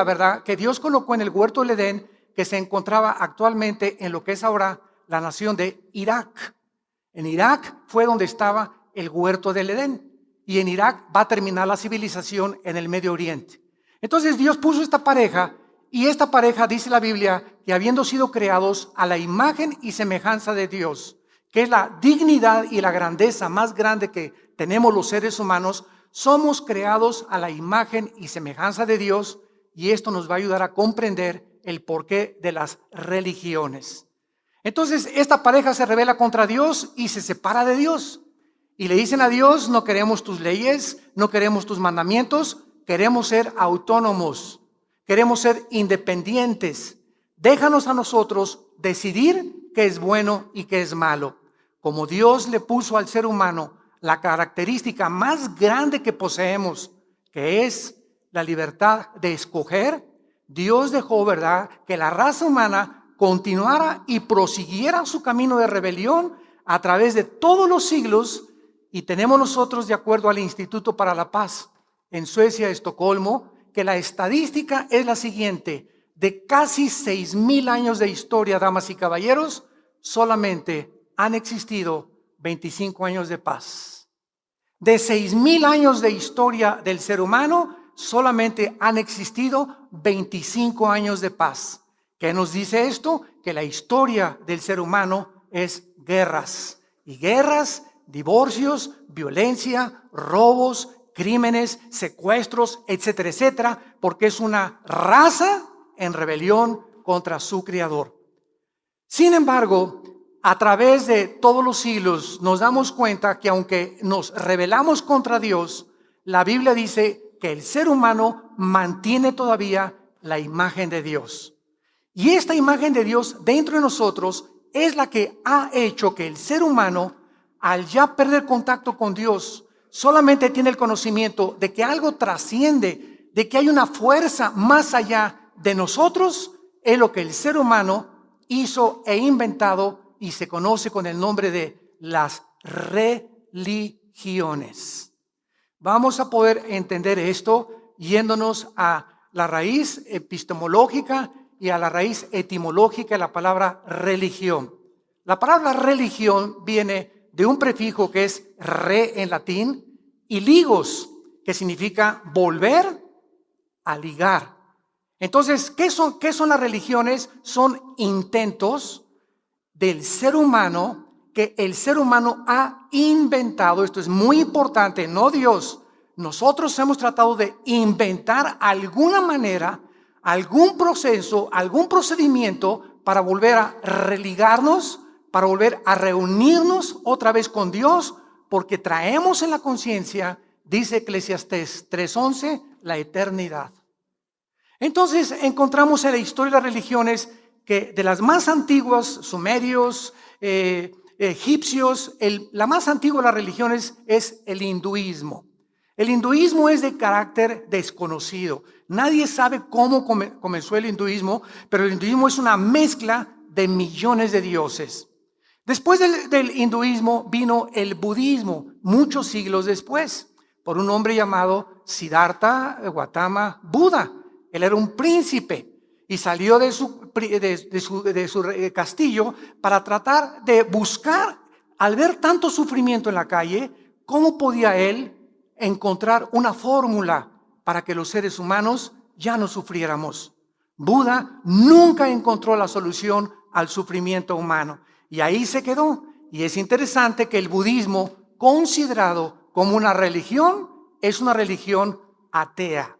¿verdad?, que Dios colocó en el huerto del Edén, que se encontraba actualmente en lo que es ahora la nación de Irak. En Irak fue donde estaba el huerto del Edén, y en Irak va a terminar la civilización en el Medio Oriente. Entonces Dios puso esta pareja, y esta pareja, dice la Biblia, que habiendo sido creados a la imagen y semejanza de Dios, que es la dignidad y la grandeza más grande que tenemos los seres humanos, somos creados a la imagen y semejanza de Dios, y esto nos va a ayudar a comprender el porqué de las religiones. Entonces esta pareja se rebela contra Dios y se separa de Dios. Y le dicen a Dios: no queremos tus leyes, no queremos tus mandamientos, queremos ser autónomos, queremos ser independientes. Déjanos a nosotros decidir qué es bueno y qué es malo. Como Dios le puso al ser humano la característica más grande que poseemos, que es la libertad de escoger, Dios dejó, ¿verdad?, que la raza humana continuara y prosiguiera su camino de rebelión a través de todos los siglos. Y tenemos nosotros, de acuerdo al Instituto para la Paz en Suecia, Estocolmo, que la estadística es la siguiente: de casi 6,000 años de historia, damas y caballeros, solamente han existido 25 años de paz. De 6,000 años de historia del ser humano, solamente han existido 25 años de paz. ¿Qué nos dice esto? Que la historia del ser humano es guerras. Y guerras, divorcios, violencia, robos, crímenes, secuestros, etcétera, etcétera, porque es una raza en rebelión contra su creador. Sin embargo, a través de todos los siglos nos damos cuenta que aunque nos rebelamos contra Dios, la Biblia dice que el ser humano mantiene todavía la imagen de Dios. Y esta imagen de Dios dentro de nosotros es la que ha hecho que el ser humano, al ya perder contacto con Dios, solamente tiene el conocimiento de que algo trasciende, de que hay una fuerza más allá de nosotros. Es lo que el ser humano hizo e inventado y se conoce con el nombre de las religiones. Vamos a poder entender esto yéndonos a la raíz epistemológica y a la raíz etimológica de la palabra religión. La palabra religión viene de un prefijo que es re en latín y ligos, que significa volver a ligar. Entonces, ¿qué son las religiones? Son intentos del ser humano que el ser humano ha inventado. Esto es muy importante, no Dios. Nosotros hemos tratado de inventar alguna manera, algún proceso, algún procedimiento para volver a religarnos, para volver a reunirnos otra vez con Dios, porque traemos en la conciencia, dice Eclesiastés 3:11, la eternidad. Entonces encontramos en la historia de las religiones que de las más antiguas, sumerios, egipcios, la más antigua de las religiones es el hinduismo. El hinduismo es de carácter desconocido. Nadie sabe cómo comenzó el hinduismo, pero el hinduismo es una mezcla de millones de dioses. Después del hinduismo vino el budismo, muchos siglos después, por un hombre llamado Siddhartha Gautama Buda. Él era un príncipe y salió de su castillo para tratar de buscar, al ver tanto sufrimiento en la calle, cómo podía él encontrar una fórmula para que los seres humanos ya no sufriéramos. Buda nunca encontró la solución al sufrimiento humano y ahí se quedó. Y es interesante que el budismo, considerado como una religión, es una religión atea,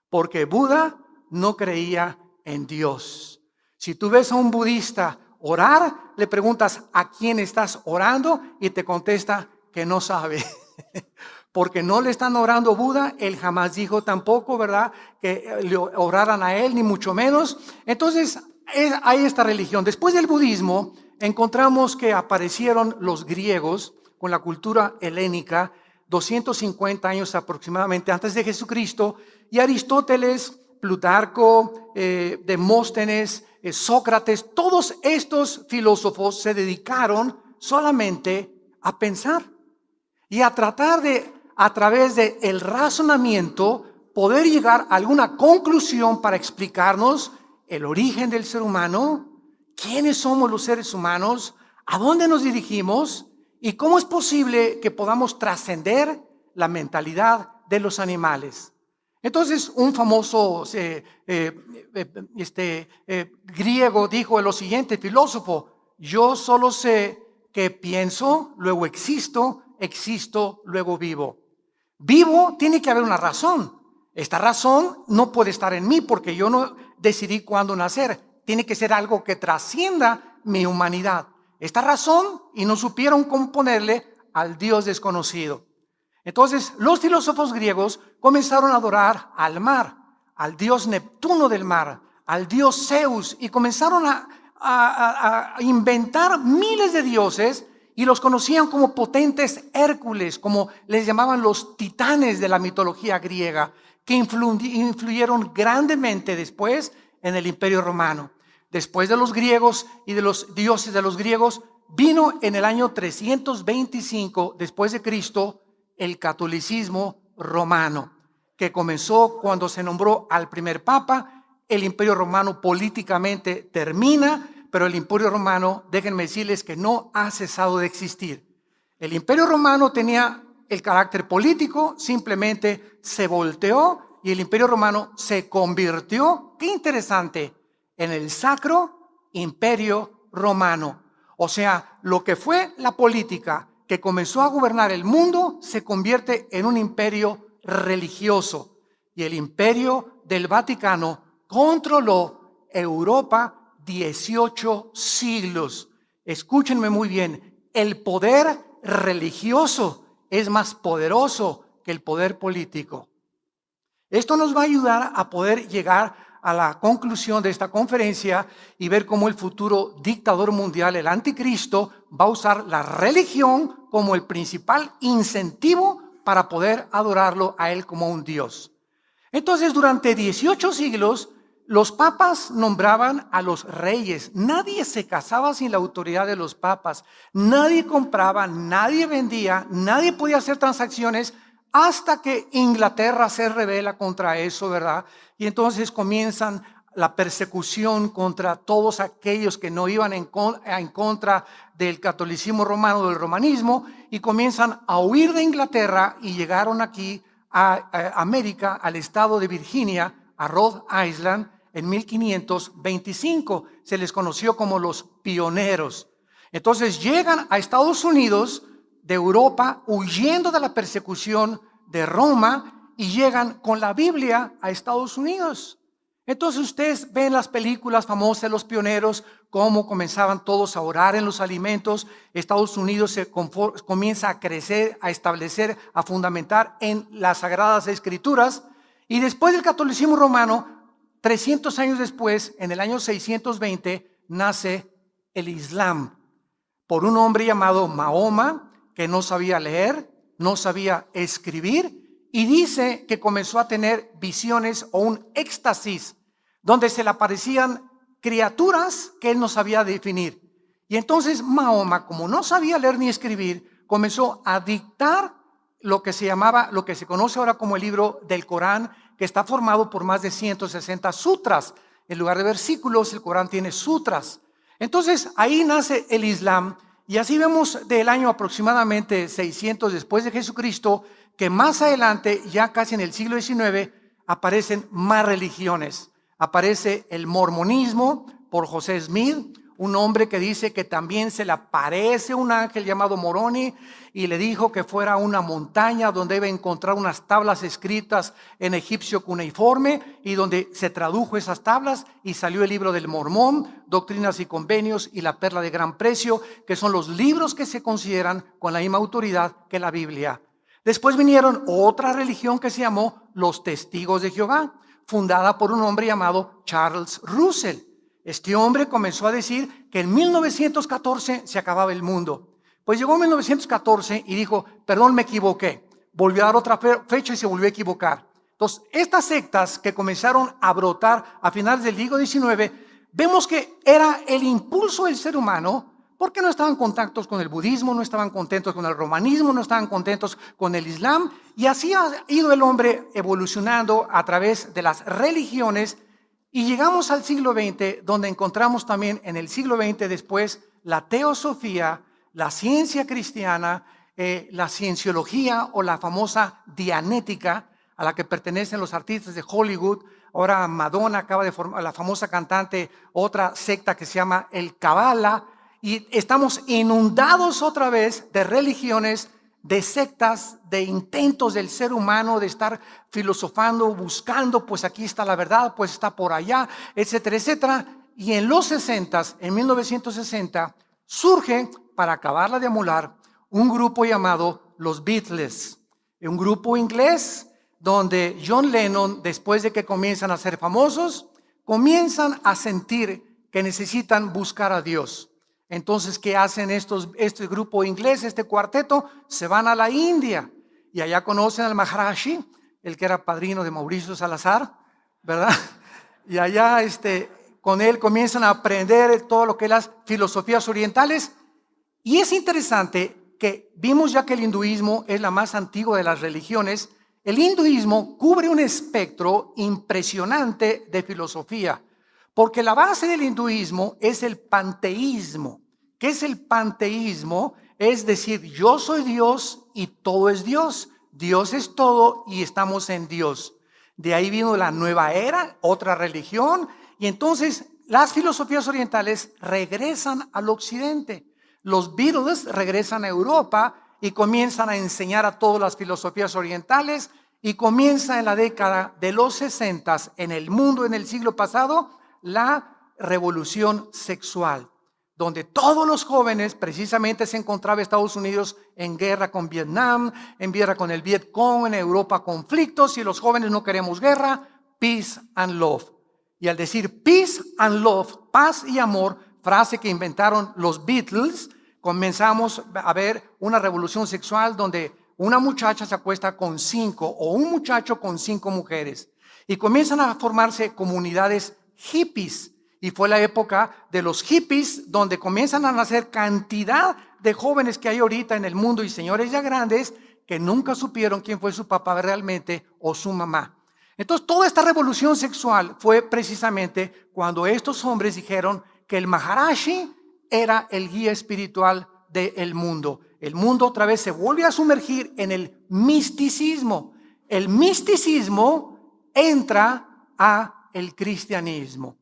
porque Buda no creía en Dios. Si tú ves a un budista orar, le preguntas a quién estás orando y te contesta que no sabe. Porque no le están orando a Buda, él jamás dijo tampoco, ¿verdad?, que le oraran a él, ni mucho menos. Entonces, hay esta religión. Después del budismo, encontramos que aparecieron los griegos con la cultura helénica, 250 años aproximadamente antes de Jesucristo, y Aristóteles, Plutarco, Demóstenes, Sócrates, todos estos filósofos se dedicaron solamente a pensar y a tratar de, a través del razonamiento, poder llegar a alguna conclusión para explicarnos el origen del ser humano, quiénes somos los seres humanos, a dónde nos dirigimos y cómo es posible que podamos trascender la mentalidad de los animales. Entonces, un famoso griego dijo lo siguiente, filósofo: yo solo sé que pienso, luego existo, existo, luego vivo. Vivo, tiene que haber una razón. Esta razón no puede estar en mí porque yo no decidí cuándo nacer. Tiene que ser algo que trascienda mi humanidad. Esta razón, y no supieron cómo ponerle al Dios desconocido. Entonces, los filósofos griegos comenzaron a adorar al mar, al dios Neptuno del mar, al dios Zeus, y comenzaron a inventar miles de dioses y los conocían como potentes Hércules, como les llamaban los titanes de la mitología griega, que influyeron grandemente después en el Imperio Romano. Después de los griegos y de los dioses de los griegos, vino en el año 325 después de Cristo el catolicismo romano, que comenzó cuando se nombró al primer papa. El Imperio Romano políticamente termina, pero el Imperio Romano, déjenme decirles que no ha cesado de existir. El Imperio Romano tenía el carácter político, simplemente se volteó y el Imperio Romano se convirtió, qué interesante, en el Sacro Imperio Romano. O sea, lo que fue la política que comenzó a gobernar el mundo se convierte en un imperio religioso. Y el Imperio del Vaticano controló Europa 18 siglos. Escúchenme muy bien, el poder religioso es más poderoso que el poder político. Esto nos va a ayudar a poder llegar a la conclusión de esta conferencia y ver cómo el futuro dictador mundial, el anticristo, va a usar la religión como el principal incentivo para poder adorarlo a él como un Dios. Entonces, durante 18 siglos, los papas nombraban a los reyes. Nadie se casaba sin la autoridad de los papas. Nadie compraba, nadie vendía, nadie podía hacer transacciones hasta que Inglaterra se rebela contra eso, ¿verdad? Y entonces comienzan la persecución contra todos aquellos que no iban en contra del catolicismo romano, del romanismo, y comienzan a huir de Inglaterra y llegaron aquí a América, al estado de Virginia, a Rhode Island, en 1525. Se les conoció como los pioneros. Entonces llegan a Estados Unidos de Europa huyendo de la persecución de Roma y llegan con la Biblia a Estados Unidos. Entonces ustedes ven las películas famosas de los pioneros, cómo comenzaban todos a orar en los alimentos. Estados Unidos comienza a crecer, a establecer, a fundamentar en las Sagradas Escrituras. Y después del catolicismo romano, 300 años después, en el año 620, nace el Islam por un hombre llamado Mahoma, que no sabía leer, no sabía escribir, y dice que comenzó a tener visiones o un éxtasis, donde se le aparecían criaturas que él no sabía definir. Y entonces Mahoma, como no sabía leer ni escribir, comenzó a dictar lo que se conoce ahora como el libro del Corán, que está formado por más de 160 sutras. En lugar de versículos, el Corán tiene sutras. Entonces ahí nace el Islam, y así vemos del año aproximadamente 600 después de Jesucristo, que más adelante, ya casi en el siglo XIX, aparecen más religiones. Aparece el mormonismo por José Smith, un hombre que dice que también se le aparece un ángel llamado Moroni y le dijo que fuera a una montaña donde iba a encontrar unas tablas escritas en egipcio cuneiforme, y donde se tradujo esas tablas y salió el libro del Mormón, Doctrinas y Convenios y la Perla de Gran Precio, que son los libros que se consideran con la misma autoridad que la Biblia. Después vinieron otra religión que se llamó los Testigos de Jehová, fundada por un hombre llamado Charles Russell. Este hombre comenzó a decir que en 1914 se acababa el mundo. Pues llegó 1914 y dijo, perdón, me equivoqué. Volvió a dar otra fecha y se volvió a equivocar. Entonces, estas sectas que comenzaron a brotar a finales del siglo XIX, vemos que era el impulso del ser humano porque no estaban contentos con el budismo, no estaban contentos con el romanismo, no estaban contentos con el islam, y así ha ido el hombre evolucionando a través de las religiones, y llegamos al siglo XX, donde encontramos también en el siglo XX después la teosofía, la ciencia cristiana, la cienciología o la famosa dianética, a la que pertenecen los artistas de Hollywood. Ahora Madonna acaba de formar, la famosa cantante, otra secta que se llama el Kabbalah, y estamos inundados otra vez de religiones, de sectas, de intentos del ser humano de estar filosofando, buscando, pues aquí está la verdad, pues está por allá, etcétera, etcétera. Y en los 60, en 1960, surge, para acabarla de amolar, un grupo llamado los Beatles, un grupo inglés donde John Lennon, después de que comienzan a ser famosos, comienzan a sentir que necesitan buscar a Dios. Entonces, ¿qué hacen este grupo inglés, este cuarteto? Se van a la India y allá conocen al Maharishi, el que era padrino de Mauricio Salazar, ¿verdad? Y allá con él comienzan a aprender todo lo que es las filosofías orientales. Y es interesante que vimos ya que el hinduismo es la más antigua de las religiones. El hinduismo cubre un espectro impresionante de filosofía, porque la base del hinduismo es el panteísmo. ¿Qué es el panteísmo? Es decir, yo soy Dios y todo es Dios. Dios es todo y estamos en Dios. De ahí vino la nueva era, otra religión, y entonces las filosofías orientales regresan al occidente. Los Beatles regresan a Europa y comienzan a enseñar a todas las filosofías orientales, y comienza en la década de los 60 en el mundo, en el siglo pasado, la revolución sexual, donde todos los jóvenes, precisamente se encontraba Estados Unidos en guerra con Vietnam, en guerra con el Vietcong, en Europa conflictos, y los jóvenes no queremos guerra, peace and love. Y al decir peace and love, paz y amor, frase que inventaron los Beatles, comenzamos a ver una revolución sexual donde una muchacha se acuesta con 5 o un muchacho con 5 mujeres, y comienzan a formarse comunidades hippies. Y fue la época de los hippies, donde comienzan a nacer cantidad de jóvenes que hay ahorita en el mundo, y señores ya grandes que nunca supieron quién fue su papá realmente o su mamá. Entonces toda esta revolución sexual fue precisamente cuando estos hombres dijeron que el Maharishi era el guía espiritual del mundo. El mundo otra vez se vuelve a sumergir en el misticismo. El misticismo entra a el cristianismo.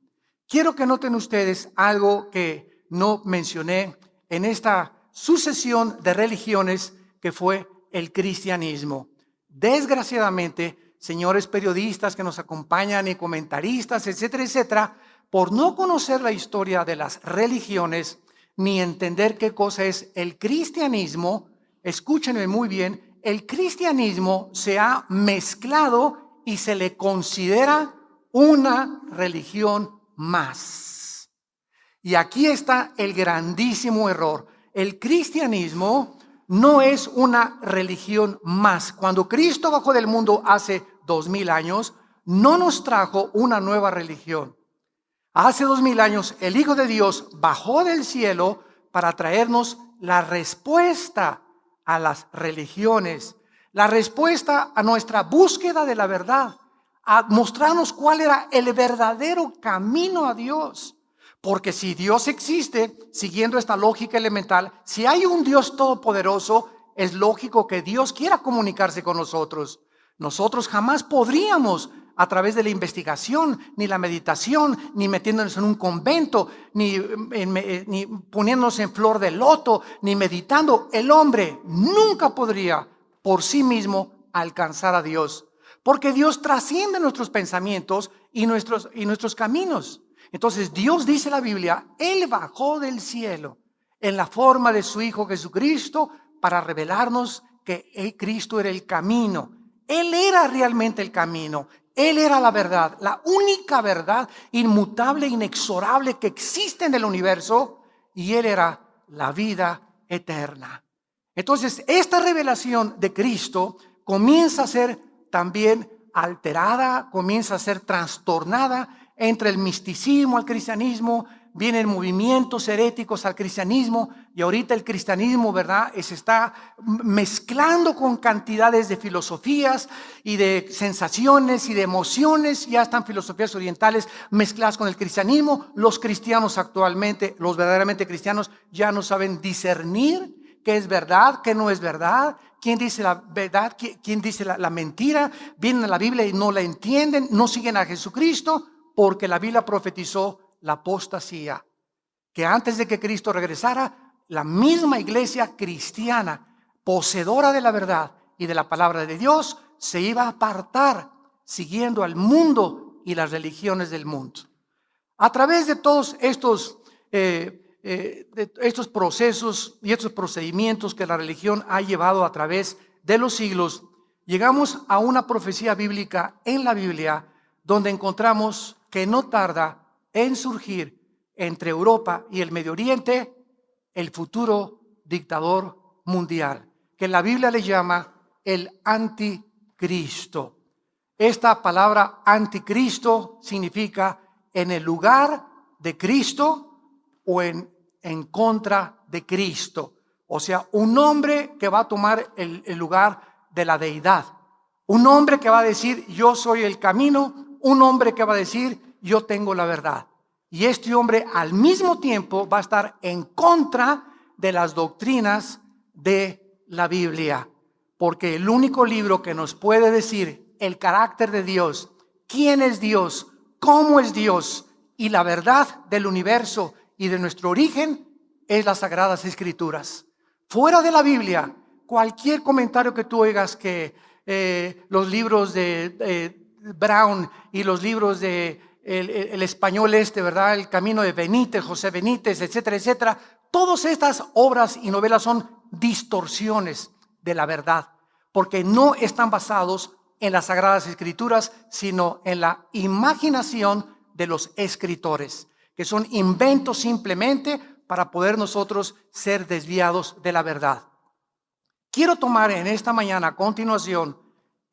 Quiero que noten ustedes algo que no mencioné en esta sucesión de religiones que fue el cristianismo. Desgraciadamente, señores periodistas que nos acompañan y comentaristas, etcétera, etcétera, por no conocer la historia de las religiones ni entender qué cosa es el cristianismo, escúchenme muy bien, el cristianismo se ha mezclado y se le considera una religión más. Y aquí está el grandísimo error. El cristianismo no es una religión más. Cuando Cristo bajó del mundo hace 2000 años, no nos trajo una nueva religión. Hace 2000 años el Hijo de Dios bajó del cielo para traernos la respuesta a las religiones, la respuesta a nuestra búsqueda de la verdad, a mostrarnos cuál era el verdadero camino a Dios. Porque si Dios existe, siguiendo esta lógica elemental, si hay un Dios todopoderoso, es lógico que Dios quiera comunicarse con nosotros. Nosotros jamás podríamos, a través de la investigación, ni la meditación, ni metiéndonos en un convento, ni poniéndonos en flor de loto, ni meditando, el hombre nunca podría por sí mismo alcanzar a Dios. Porque Dios trasciende nuestros pensamientos y nuestros caminos. Entonces Dios, dice la Biblia, Él bajó del cielo en la forma de su Hijo Jesucristo para revelarnos que Cristo era el camino. Él era realmente el camino. Él era la verdad, la única verdad inmutable, inexorable que existe en el universo, y Él era la vida eterna. Entonces, esta revelación de Cristo comienza a ser también alterada, comienza a ser trastornada entra el misticismo al cristianismo, vienen movimientos heréticos al cristianismo y ahorita el cristianismo, ¿verdad?, se está mezclando con cantidades de filosofías y de sensaciones y de emociones. Ya están filosofías orientales mezcladas con el cristianismo. Los cristianos actualmente, los verdaderamente cristianos, ya no saben discernir qué es verdad, qué no es verdad, quién dice la verdad, quién dice la mentira. Vienen a la Biblia y no la entienden, no siguen a Jesucristo, porque la Biblia profetizó la apostasía, que antes de que Cristo regresara, la misma iglesia cristiana, poseedora de la verdad y de la palabra de Dios, se iba a apartar siguiendo al mundo y las religiones del mundo. A través de todos estos procesos y estos procedimientos que la religión ha llevado a través de los siglos, llegamos a una profecía bíblica en la Biblia donde encontramos que no tarda en surgir entre Europa y el Medio Oriente el futuro dictador mundial, que la Biblia le llama el anticristo. Esta palabra anticristo significa en el lugar de Cristo o en contra de Cristo. O sea, un hombre que va a tomar el lugar de la deidad. Un hombre que va a decir, yo soy el camino. Un hombre que va a decir, yo tengo la verdad. Y este hombre al mismo tiempo va a estar en contra de las doctrinas de la Biblia. Porque el único libro que nos puede decir el carácter de Dios, quién es Dios, cómo es Dios y la verdad del universo y de nuestro origen es las Sagradas Escrituras. Fuera de la Biblia, cualquier comentario que tú oigas que los libros de Brown y los libros de el español ¿verdad?, El Camino de Benítez, José Benítez, etcétera, etcétera. Todas estas obras y novelas son distorsiones de la verdad, porque no están basados en las Sagradas Escrituras, sino en la imaginación de los escritores, que son inventos simplemente para poder nosotros ser desviados de la verdad. Quiero tomar en esta mañana a continuación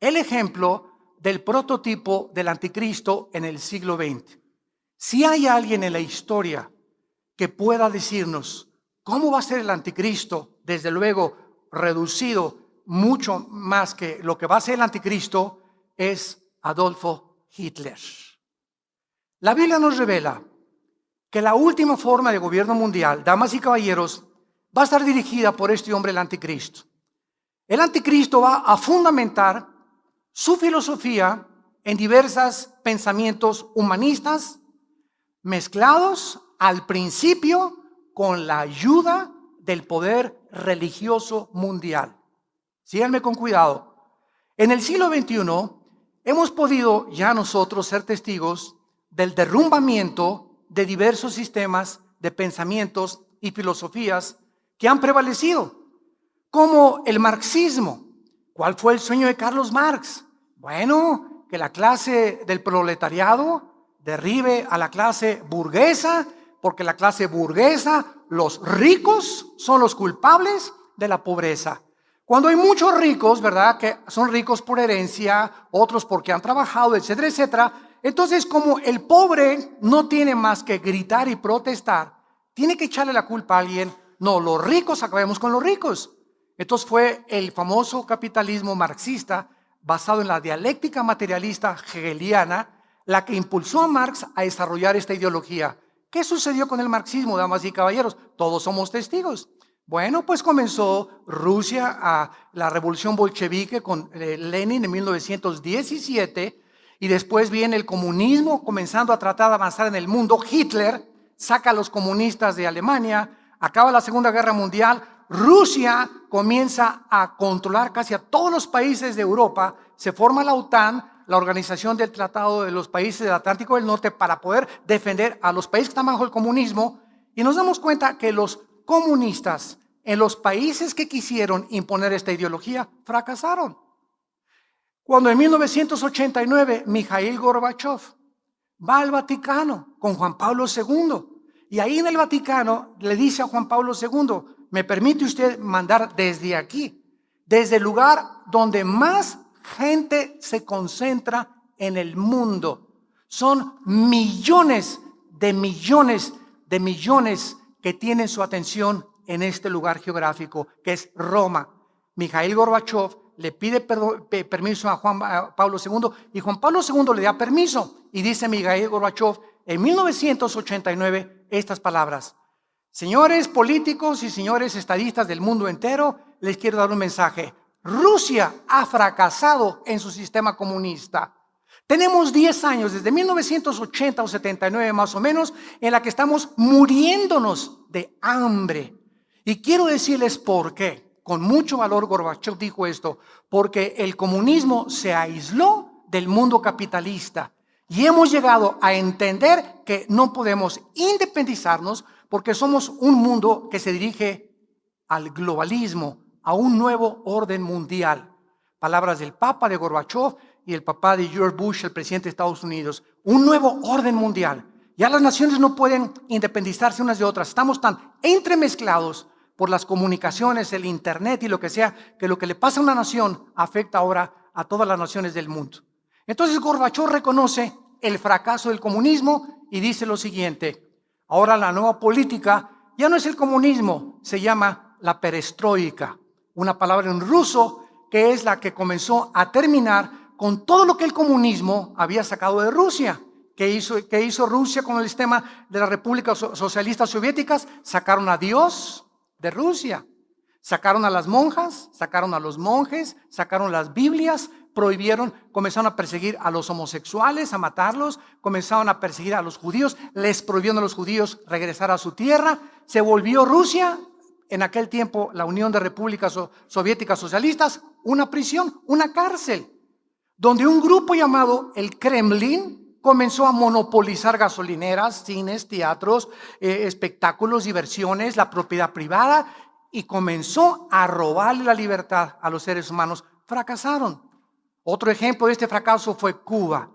el ejemplo del prototipo del anticristo en el siglo XX. Si hay alguien en la historia que pueda decirnos cómo va a ser el anticristo, desde luego reducido mucho más que lo que va a ser el anticristo, es Adolfo Hitler. La Biblia nos revela que la última forma de gobierno mundial, damas y caballeros, va a estar dirigida por este hombre, el anticristo. El anticristo va a fundamentar su filosofía en diversos pensamientos humanistas mezclados al principio con la ayuda del poder religioso mundial. Síganme con cuidado. En el siglo XXI hemos podido ya nosotros ser testigos del derrumbamiento de diversos sistemas de pensamientos y filosofías que han prevalecido, como el marxismo. ¿Cuál fue el sueño de Carlos Marx? Bueno, que la clase del proletariado derribe a la clase burguesa, porque la clase burguesa, los ricos, son los culpables de la pobreza. Cuando hay muchos ricos, ¿verdad?, que son ricos por herencia, otros porque han trabajado, etcétera, etcétera. Entonces, como el pobre no tiene más que gritar y protestar, tiene que echarle la culpa a alguien. No, los ricos, acabemos con los ricos. Entonces fue el famoso capitalismo marxista basado en la dialéctica materialista hegeliana la que impulsó a Marx a desarrollar esta ideología. ¿Qué sucedió con el marxismo, damas y caballeros? Todos somos testigos. Bueno, pues comenzó Rusia a la revolución bolchevique con Lenin en 1917 y después viene el comunismo comenzando a tratar de avanzar en el mundo. Hitler saca a los comunistas de Alemania, acaba la Segunda Guerra Mundial. Rusia comienza a controlar casi a todos los países de Europa, se forma la OTAN, la Organización del Tratado de los Países del Atlántico del Norte, para poder defender a los países que están bajo el comunismo, y nos damos cuenta que los comunistas en los países que quisieron imponer esta ideología fracasaron. Cuando en 1989 Mikhail Gorbachev va al Vaticano con Juan Pablo II, y ahí en el Vaticano le dice a Juan Pablo II, ¿me permite usted mandar desde aquí, desde el lugar donde más gente se concentra en el mundo, Son millones de millones de millones que tienen su atención en este lugar geográfico que es Roma. Mikhail Gorbachev le pide permiso a Juan Pablo II y Juan Pablo II le da permiso y dice Mikhail Gorbachev en 1989 estas palabras: señores políticos y señores estadistas del mundo entero, les quiero dar un mensaje. Rusia ha fracasado en su sistema comunista. Tenemos 10 años, desde 1980 o 79 más o menos, en la que estamos muriéndonos de hambre. Y quiero decirles por qué. Con mucho valor Gorbachev dijo esto, porque el comunismo se aisló del mundo capitalista. Y hemos llegado a entender que no podemos independizarnos porque somos un mundo que se dirige al globalismo, a un nuevo orden mundial. Palabras del Papa, de Gorbachev y el papá de George Bush, el presidente de Estados Unidos. Un nuevo orden mundial. Ya las naciones no pueden independizarse unas de otras. Estamos tan entremezclados por las comunicaciones, el internet y lo que sea, que lo que le pasa a una nación afecta ahora a todas las naciones del mundo. Entonces Gorbachev reconoce el fracaso del comunismo y dice lo siguiente: ahora la nueva política ya no es el comunismo, se llama la perestroika, una palabra en ruso que es la que comenzó a terminar con todo lo que el comunismo había sacado de Rusia. ¿Qué hizo Rusia con el sistema de las repúblicas socialistas soviéticas? Sacaron a Dios de Rusia, sacaron a las monjas, sacaron a los monjes, sacaron las Biblias, prohibieron, comenzaron a perseguir a los homosexuales, a matarlos, comenzaron a perseguir a los judíos, les prohibieron a los judíos regresar a su tierra. Se volvió Rusia, en aquel tiempo la Unión de Repúblicas Soviéticas Socialistas, una prisión, una cárcel, donde un grupo llamado el Kremlin comenzó a monopolizar gasolineras, cines, teatros, espectáculos, diversiones, la propiedad privada, y comenzó a robarle la libertad a los seres humanos. Fracasaron. Otro ejemplo de este fracaso fue Cuba.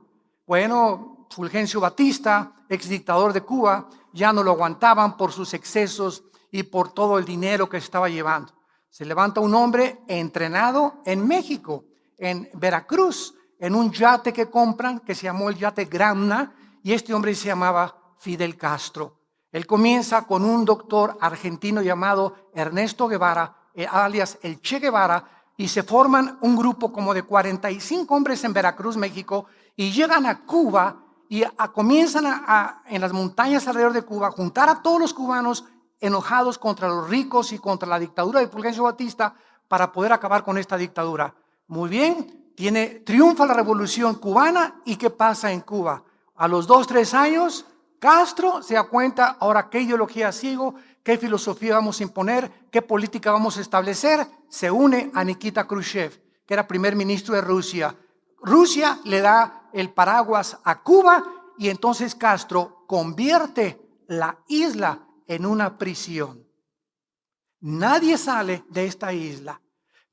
Bueno, Fulgencio Batista, ex dictador de Cuba, ya no lo aguantaban por sus excesos y por todo el dinero que se estaba llevando. Se levanta un hombre entrenado en México, en Veracruz, en un yate que compran que se llamó el yate Gramna, y este hombre se llamaba Fidel Castro. Él comienza con un doctor argentino llamado Ernesto Guevara, alias el Che Guevara, y se forman un grupo como de 45 hombres en Veracruz, México, y llegan a Cuba y comienzan en las montañas alrededor de Cuba a juntar a todos los cubanos enojados contra los ricos y contra la dictadura de Fulgencio Batista para poder acabar con esta dictadura. Muy bien. Triunfa la revolución cubana, y ¿qué pasa en Cuba? A los 2-3 años, Castro se da cuenta, ahora qué ideología sigo, qué filosofía vamos a imponer, qué política vamos a establecer. Se une a Nikita Khrushchev, que era primer ministro de Rusia. Rusia le da el paraguas a Cuba y entonces Castro convierte la isla en una prisión. Nadie sale de esta isla.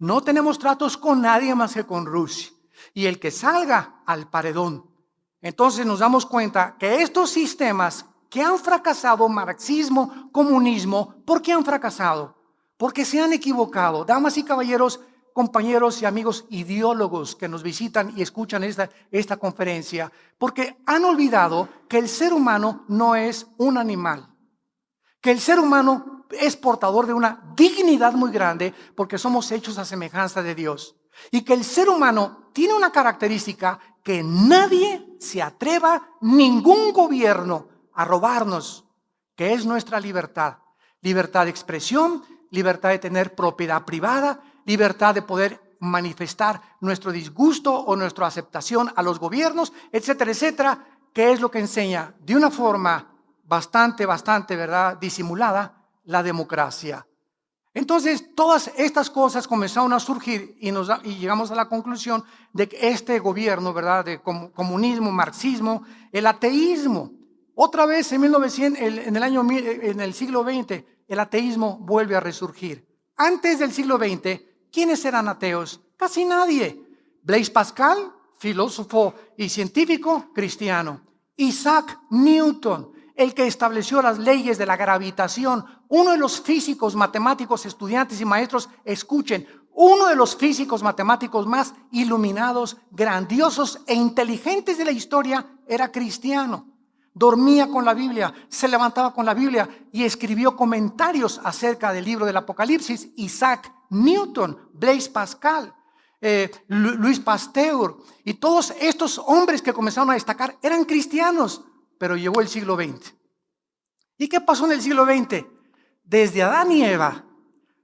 No tenemos tratos con nadie más que con Rusia. Y el que salga al paredón. Entonces nos damos cuenta que estos sistemas que han fracasado, marxismo, comunismo, ¿por qué han fracasado? Porque se han equivocado. Damas y caballeros, compañeros y amigos ideólogos que nos visitan y escuchan esta conferencia, porque han olvidado que el ser humano no es un animal. Que el ser humano es portador de una dignidad muy grande porque somos hechos a semejanza de Dios. Y que el ser humano tiene una característica que nadie se atreva, ningún gobierno, a robarnos, que es nuestra libertad. Libertad de expresión, libertad de tener propiedad privada, libertad de poder manifestar nuestro disgusto o nuestra aceptación a los gobiernos, etcétera, etcétera, que es lo que enseña de una forma bastante, ¿verdad?, disimulada, la democracia. Entonces, todas estas cosas comenzaron a surgir y llegamos a la conclusión de que este gobierno, ¿verdad?, de comunismo, marxismo, el ateísmo, otra vez en el siglo XX, el ateísmo vuelve a resurgir. Antes del siglo XX, ¿quiénes eran ateos? Casi nadie. Blaise Pascal, filósofo y científico cristiano. Isaac Newton, el que estableció las leyes de la gravitación, uno de los físicos, matemáticos, estudiantes y maestros, escuchen, Uno de los físicos matemáticos más iluminados, grandiosos e inteligentes de la historia era cristiano. Dormía con la Biblia, se levantaba con la Biblia y escribió comentarios acerca del libro del Apocalipsis. Isaac Newton, Blaise Pascal, Luis Pasteur y todos estos hombres que comenzaron a destacar eran cristianos, pero llegó el siglo XX. ¿Y qué pasó en el siglo XX? Desde Adán y Eva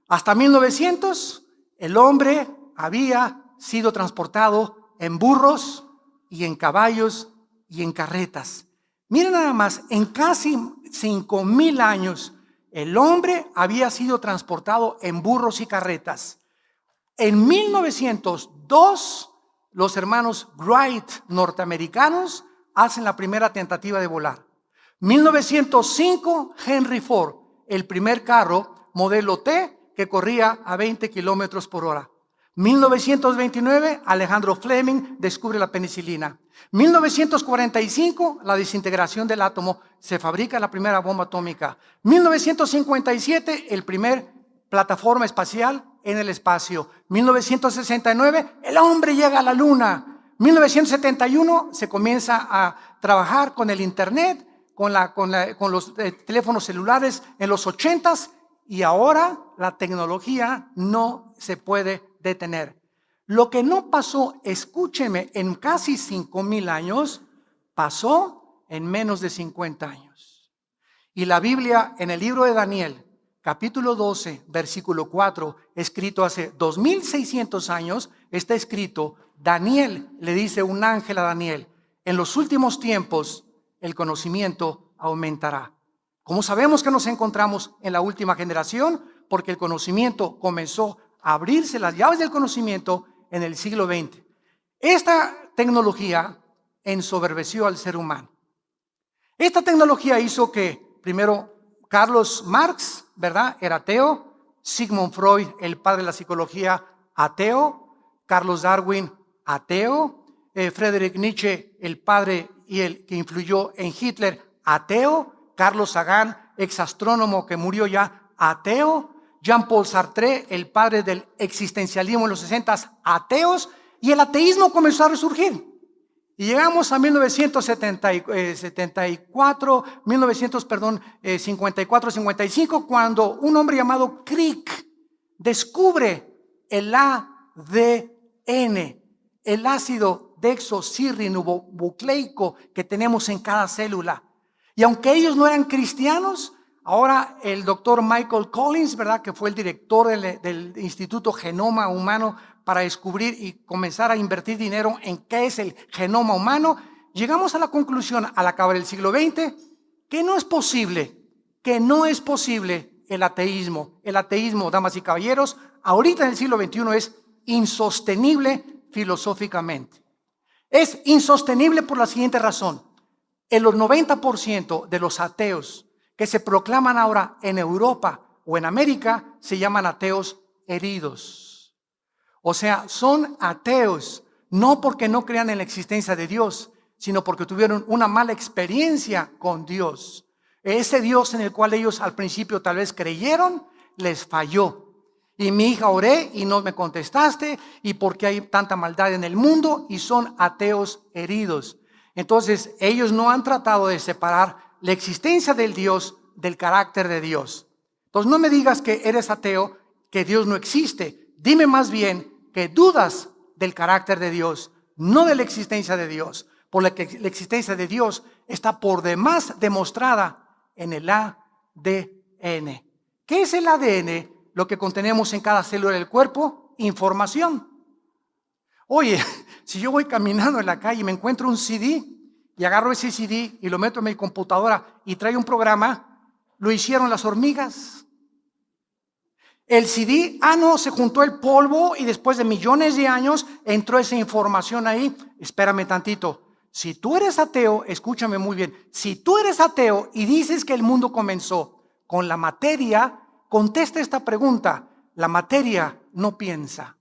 hasta 1900, el hombre había sido transportado en burros y en caballos y en carretas. Miren nada más, en casi 5,000 años, el hombre había sido transportado en burros y carretas. En 1902, los hermanos Wright norteamericanos hacen la primera tentativa de volar. 1905, Henry Ford, el primer carro modelo T que corría a 20 kilómetros por hora. 1929, Alejandro Fleming descubre la penicilina. 1945, la desintegración del átomo, se fabrica la primera bomba atómica. 1957, el primer plataforma espacial en el espacio. 1969, el hombre llega a la luna. 1971, se comienza a trabajar con el internet, con los teléfonos celulares en los 80s, y ahora la tecnología no se puede detener. Lo que no pasó, escúcheme, en casi 5,000 años, pasó en menos de 50 años. Y la Biblia, en el libro de Daniel, capítulo 12, versículo 4, escrito hace 2600 años, está escrito: Daniel, le dice un ángel a Daniel, en los últimos tiempos el conocimiento aumentará. ¿Cómo sabemos que nos encontramos en la última generación? Porque el conocimiento comenzó a abrirse, las llaves del conocimiento, en el siglo XX. Esta tecnología ensoberbeció al ser humano. Esta tecnología hizo que, primero, Carlos Marx, ¿verdad?, era ateo. Sigmund Freud, el padre de la psicología, ateo. Carlos Darwin, ateo. Friedrich Nietzsche, el padre y el que influyó en Hitler, ateo. Carlos Sagan, exastrónomo que murió ya, ateo. Jean-Paul Sartre, el padre del existencialismo en los 60s, ateos. Y el ateísmo comenzó a resurgir. Y llegamos a 1954-55, cuando un hombre llamado Crick descubre el ADN, el ácido desoxirribonucleico que tenemos en cada célula. Y aunque ellos no eran cristianos, ahora el doctor Michael Collins, ¿verdad?, que fue el director del Instituto Genoma Humano para descubrir y comenzar a invertir dinero en qué es el genoma humano, llegamos a la conclusión al acabar el siglo XX que no es posible el ateísmo. El ateísmo, damas y caballeros, ahorita en el siglo XXI es insostenible filosóficamente. Es insostenible por la siguiente razón. El 90% de los ateos que se proclaman ahora en Europa o en América se llaman ateos heridos. O sea, son ateos no porque no crean en la existencia de Dios, sino porque tuvieron una mala experiencia con Dios. Ese Dios en el cual ellos al principio tal vez creyeron, les falló. Y mi hija, oré y no me contestaste, y porque hay tanta maldad en el mundo, y son ateos heridos. Entonces, ellos no han tratado de separar la existencia del Dios del carácter de Dios. Entonces, no me digas que eres ateo, que Dios no existe. Dime más bien que dudas del carácter de Dios, no de la existencia de Dios. Por la que la existencia de Dios está por demás demostrada en el ADN. ¿Qué es el ADN? Lo que contenemos en cada célula del cuerpo, información. Oye, si yo voy caminando en la calle y me encuentro un CD y agarro ese CD y lo meto en mi computadora y trae un programa, lo hicieron las hormigas. El CD, no, se juntó el polvo y después de millones de años entró esa información ahí. Espérame tantito. Si tú eres ateo, escúchame muy bien, si tú eres ateo y dices que el mundo comenzó con la materia, contesta esta pregunta: la materia no piensa.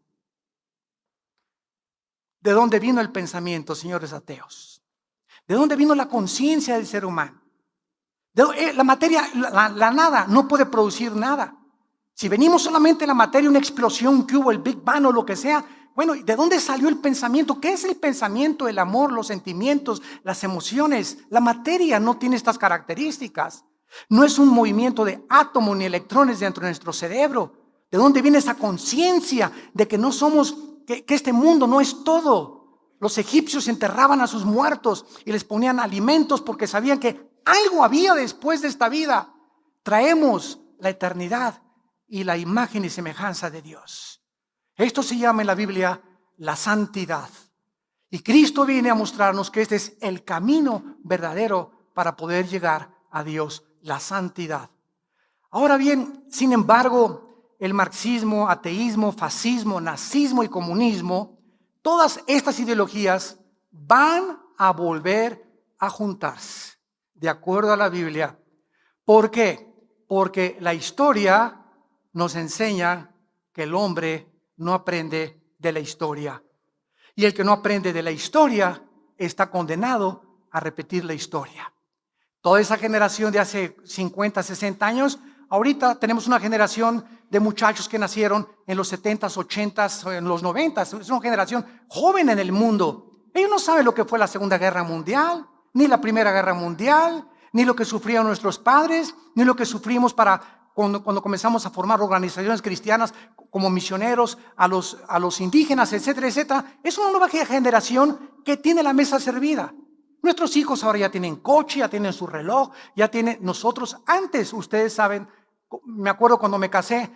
¿De dónde vino el pensamiento, señores ateos? ¿De dónde vino la conciencia del ser humano? La materia, la nada, no puede producir nada. Si venimos solamente de la materia, una explosión que hubo, el Big Bang o lo que sea, bueno, ¿de dónde salió el pensamiento? ¿Qué es el pensamiento, el amor, los sentimientos, las emociones? La materia no tiene estas características. No es un movimiento de átomos ni electrones dentro de nuestro cerebro. ¿De dónde viene esa conciencia de que no somos, que este mundo no es todo? Los egipcios enterraban a sus muertos y les ponían alimentos porque sabían que algo había después de esta vida. Traemos la eternidad y la imagen y semejanza de Dios. Esto se llama en la Biblia la santidad. Y Cristo viene a mostrarnos que este es el camino verdadero para poder llegar a Dios, la santidad. Ahora bien, sin embargo, el marxismo, ateísmo, fascismo, nazismo y comunismo, todas estas ideologías van a volver a juntarse, de acuerdo a la Biblia. ¿Por qué? Porque la historia nos enseña que el hombre no aprende de la historia. Y el que no aprende de la historia está condenado a repetir la historia. Toda esa generación de hace 50, 60 años, ahorita tenemos una generación de muchachos que nacieron en los 70s, 80s, en los 90s. Es una generación joven en el mundo. Ellos no saben lo que fue la Segunda Guerra Mundial, ni la Primera Guerra Mundial, ni lo que sufrieron nuestros padres, ni lo que sufrimos cuando comenzamos a formar organizaciones cristianas como misioneros a los indígenas, etcétera, etcétera. Es una nueva generación que tiene la mesa servida. Nuestros hijos ahora ya tienen coche, ya tienen su reloj, ya tienen nosotros. Antes, ustedes saben, me acuerdo cuando me casé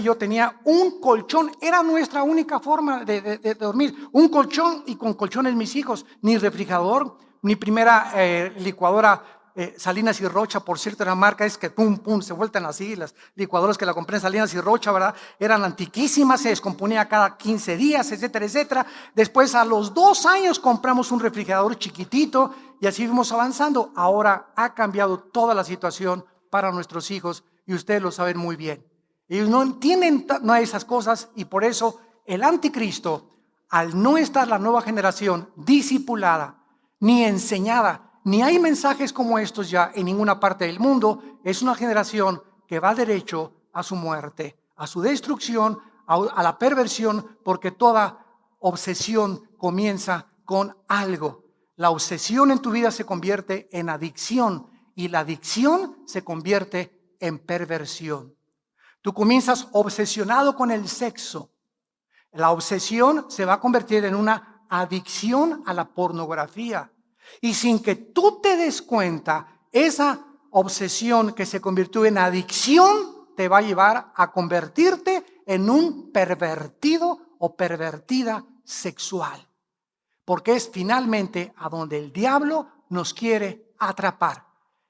yo tenía un colchón, era nuestra única forma de dormir. Un colchón y con colchones mis hijos, ni refrigerador, ni primera licuadora. Salinas y Rocha, por cierto, la marca es que pum, pum, se vueltan así, las licuadoras que la compré en Salinas y Rocha, ¿verdad? Eran antiquísimas, se descomponía cada 15 días, etcétera, etcétera. Después, a los 2 años, compramos un refrigerador chiquitito y así fuimos avanzando. Ahora ha cambiado toda la situación para nuestros hijos y ustedes lo saben muy bien. Ellos no entienden nada de esas cosas y por eso el anticristo, al no estar la nueva generación discipulada ni enseñada, ni hay mensajes como estos ya en ninguna parte del mundo, es una generación que va derecho a su muerte, a su destrucción, a la perversión, porque toda obsesión comienza con algo. La obsesión en tu vida se convierte en adicción y la adicción se convierte en perversión. Tú comienzas obsesionado con el sexo. La obsesión se va a convertir en una adicción a la pornografía. Y sin que tú te des cuenta, esa obsesión que se convirtió en adicción te va a llevar a convertirte en un pervertido o pervertida sexual. Porque es finalmente a donde el diablo nos quiere atrapar.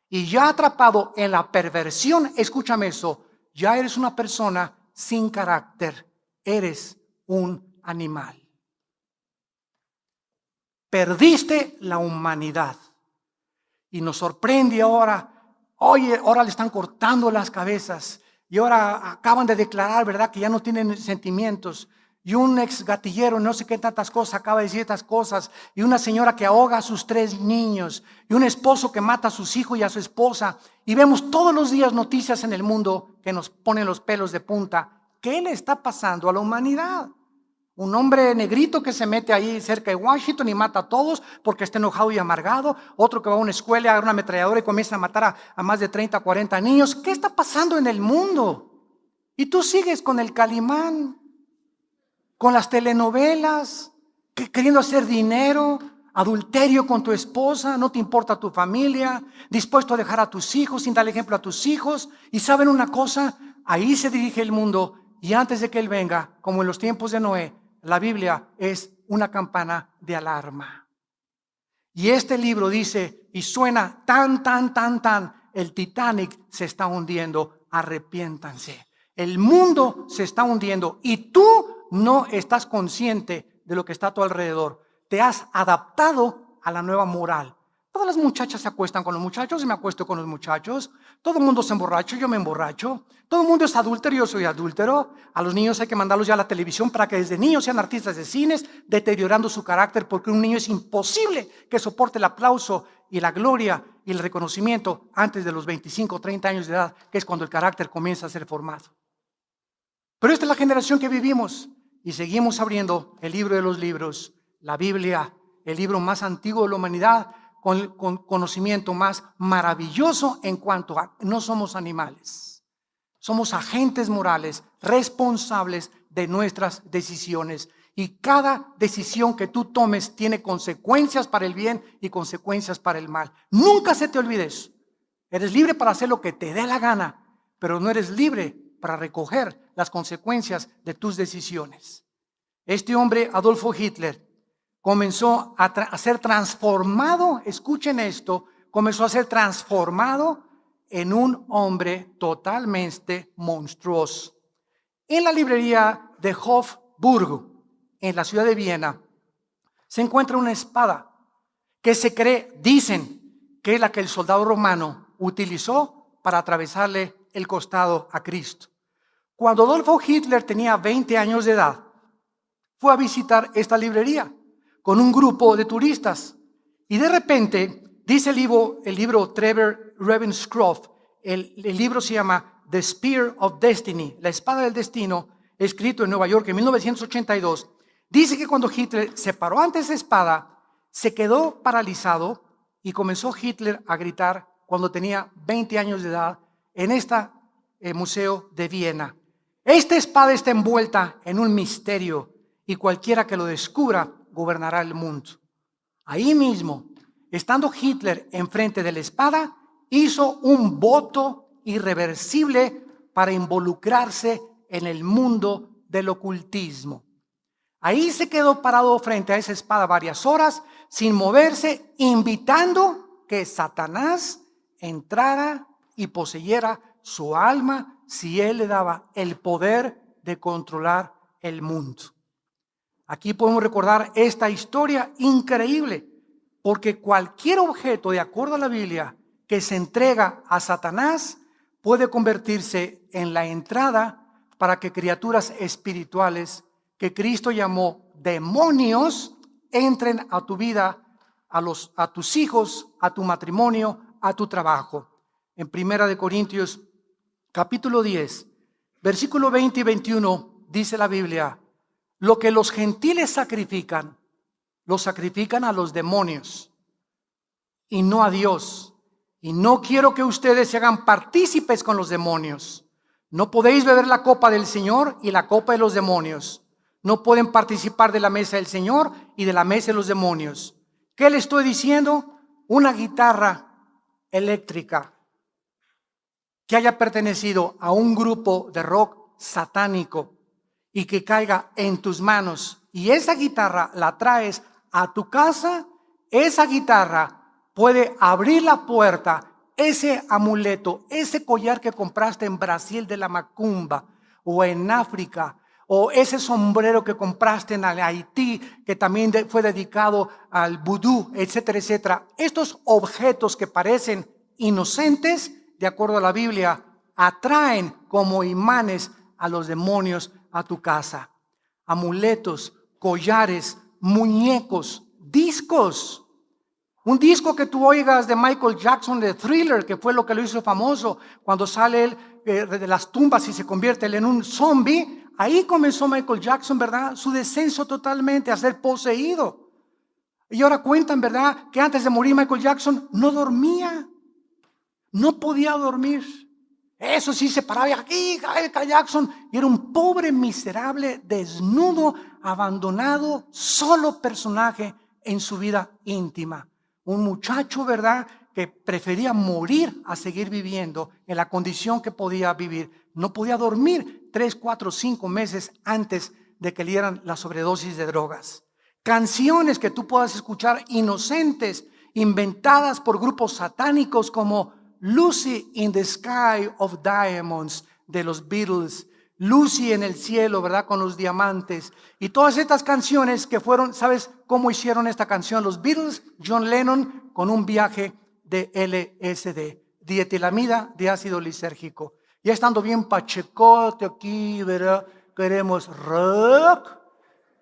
Y ya atrapado en la perversión, escúchame eso, ya eres una persona sin carácter, eres un animal. Perdiste la humanidad. Y nos sorprende ahora, oye, ahora le están cortando las cabezas. Y ahora acaban de declarar, ¿verdad?, que ya no tienen sentimientos. Y un ex gatillero, no sé qué tantas cosas, acaba de decir estas cosas. Y una señora que ahoga a sus 3 niños. Y un esposo que mata a sus hijos y a su esposa. Y vemos todos los días noticias en el mundo que nos ponen los pelos de punta. ¿Qué le está pasando a la humanidad? Un hombre negrito que se mete ahí cerca de Washington y mata a todos porque está enojado y amargado. Otro que va a una escuela, agarra una ametralladora y comienza a matar a más de 30, 40 niños. ¿Qué está pasando en el mundo? Y tú sigues con el Calimán, con las telenovelas, queriendo hacer dinero, adulterio con tu esposa, no te importa tu familia, dispuesto a dejar a tus hijos sin dar ejemplo a tus hijos. Y ¿saben una cosa? Ahí se dirige el mundo y antes de que Él venga, como en los tiempos de Noé, la Biblia es una campana de alarma. Y este libro dice, y suena tan, el Titanic se está hundiendo, arrepiéntanse. El mundo se está hundiendo y tú no estás consciente de lo que está a tu alrededor. Te has adaptado a la nueva moral. Todas las muchachas se acuestan con los muchachos y me acuesto con los muchachos. Todo el mundo se emborracha, yo me emborracho. Todo el mundo es adúltero, yo soy adúltero. A los niños hay que mandarlos ya a la televisión para que desde niños sean artistas de cines, deteriorando su carácter, porque un niño es imposible que soporte el aplauso y la gloria y el reconocimiento antes de los 25 o 30 años de edad, que es cuando el carácter comienza a ser formado. Pero esta es la generación que vivimos y seguimos abriendo el libro de los libros, la Biblia, el libro más antiguo de la humanidad, con conocimiento más maravilloso en cuanto a no somos animales. Somos agentes morales responsables de nuestras decisiones. Y cada decisión que tú tomes tiene consecuencias para el bien y consecuencias para el mal. Nunca se te olvide eso. Eres libre para hacer lo que te dé la gana, pero no eres libre para recoger las consecuencias de tus decisiones. Este hombre, Adolfo Hitler, comenzó a ser transformado, escuchen esto, comenzó a ser transformado en un hombre totalmente monstruoso. En la librería de Hofburg, en la ciudad de Viena, se encuentra una espada que se cree, dicen, que es la que el soldado romano utilizó para atravesarle el costado a Cristo. Cuando Adolfo Hitler tenía 20 años de edad, fue a visitar esta librería con un grupo de turistas. Y de repente, dice el libro Trevor Ravenscroft, el libro se llama The Spear of Destiny, la espada del destino, escrito en Nueva York en 1982. Dice que cuando Hitler se paró ante esa espada, se quedó paralizado y comenzó Hitler a gritar cuando tenía 20 años de edad en este museo de Viena. Esta espada está envuelta en un misterio y cualquiera que lo descubra gobernará el mundo. Ahí mismo, estando Hitler enfrente de la espada, hizo un voto irreversible para involucrarse en el mundo del ocultismo. Ahí se quedó parado frente a esa espada varias horas, sin moverse, invitando que Satanás entrara y poseyera su alma si él le daba el poder de controlar el mundo. Aquí podemos recordar esta historia increíble, porque cualquier objeto, de acuerdo a la Biblia, que se entrega a Satanás, puede convertirse en la entrada para que criaturas espirituales que Cristo llamó demonios entren a tu vida, a tus hijos, a tu matrimonio, a tu trabajo. En 1 Corintios capítulo 10, versículo 20 y 21, dice la Biblia: lo que los gentiles sacrifican, lo sacrifican a los demonios y no a Dios. Y no quiero que ustedes se hagan partícipes con los demonios. No podéis beber la copa del Señor y la copa de los demonios. No pueden participar de la mesa del Señor y de la mesa de los demonios. ¿Qué le estoy diciendo? Una guitarra eléctrica que haya pertenecido a un grupo de rock satánico y que caiga en tus manos y esa guitarra la traes a tu casa, esa guitarra puede abrir la puerta, ese amuleto, ese collar que compraste en Brasil de la macumba o en África, o ese sombrero que compraste en Haití, que también fue dedicado al vudú, etcétera, etcétera. Estos objetos que parecen inocentes, de acuerdo a la Biblia, atraen como imanes a los demonios a tu casa. Amuletos, collares, muñecos, discos. Un disco que tú oigas de Michael Jackson, de Thriller, que fue lo que lo hizo famoso, cuando sale él de las tumbas y se convierte él en un zombie. Ahí comenzó Michael Jackson, ¿verdad? Su descenso totalmente a ser poseído. Y ahora cuentan, ¿verdad?, que antes de morir Michael Jackson no dormía. No podía dormir. Eso sí, se paraba aquí, Michael Jackson, y era un pobre, miserable, desnudo, abandonado, solo personaje en su vida íntima. Un muchacho, ¿verdad?, que prefería morir a seguir viviendo en la condición que podía vivir. No podía dormir 3, 4, 5 meses antes de que le dieran la sobredosis de drogas. Canciones que tú puedas escuchar inocentes, inventadas por grupos satánicos como Lucy in the Sky of Diamonds de los Beatles, Lucy en el cielo, ¿verdad?, con los diamantes. Y todas estas canciones que fueron, ¿sabes cómo hicieron esta canción? Los Beatles, John Lennon, con un viaje de LSD, dietilamida de ácido lisérgico. Ya estando bien pachecote aquí, ¿verdad?, queremos rock,